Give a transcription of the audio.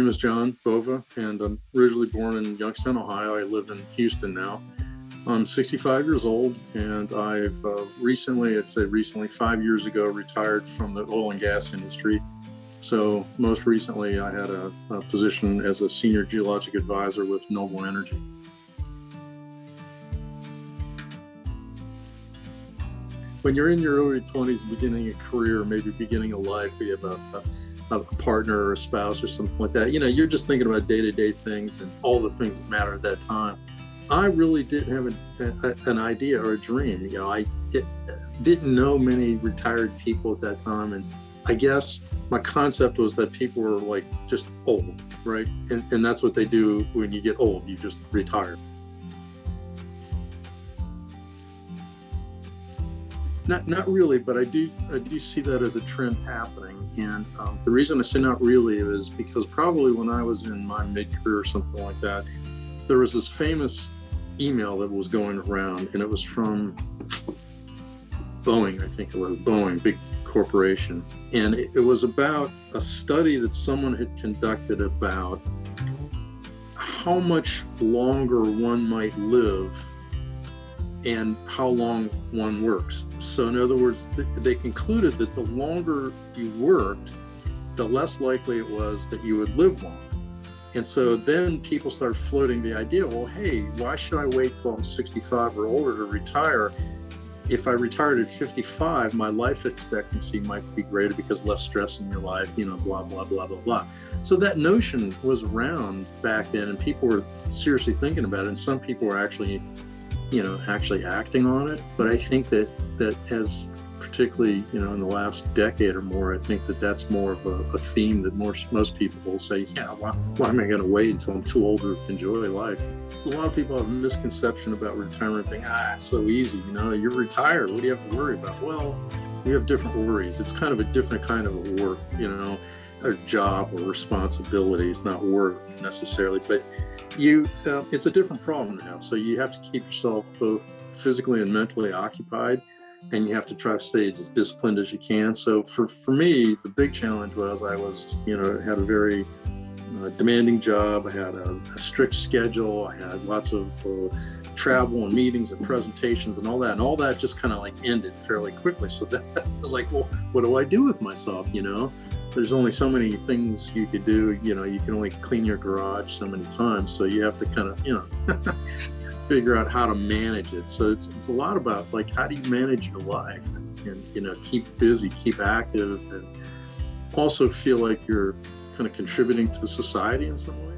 name is John Bova, and I'm originally born in Youngstown, Ohio. I live in Houston now. I'm 65 years old, and I've recently, 5 years ago, retired from the oil and gas industry. So most recently, I had a position as a senior geologic advisor with Noble Energy. When you're in your early 20s, beginning a career, maybe beginning a life, you have a partner or a spouse or something like that, you're just thinking about day-to-day things and all the things that matter at that time. I really didn't have an idea or a dream. I didn't know many retired people at that time. And I guess my concept was that people were like just old, right? And that's what they do when you get old, you just retire. Not really, but I do see that as a trend happening. And the reason I say not really is because probably when I was in my mid-career or something like that, there was this famous email that was going around, and it was from Boeing, I think it was Boeing, big corporation. And it was about a study that someone had conducted about how much longer one might live and how long one works. So in other words, they concluded that the longer you worked, the less likely it was that you would live long. And so then people started floating the idea, well, hey, why should I wait till I'm 65 or older to retire? If I retired at 55, my life expectancy might be greater because less stress in your life, blah, blah, blah, blah, blah. So that notion was around back then, and people were seriously thinking about it. And some people were actually acting on it. But I think that as particularly, in the last decade or more, I think that's more of a theme that most people will say, why am I going to wait until I'm too old to enjoy life? A lot of people have a misconception about retirement, think, it's so easy, you're retired, what do you have to worry about? Well, we have different worries. It's kind of a different kind of a work, or job or responsibility. It's not work necessarily, but it's a different problem now. So you have to keep yourself both physically and mentally occupied, and you have to try to stay as disciplined as you can. So for me, the big challenge was I had a very demanding job. I had a strict schedule. I had lots of travel and meetings and presentations and all that. And all that just kind of ended fairly quickly. So that was like, well, what do I do with myself? There's only so many things you could do. You can only clean your garage so many times. So you have to kind of, figure out how to manage it. So it's a lot about how do you manage your life and keep busy, keep active, and also feel like you're kind of contributing to the society in some way.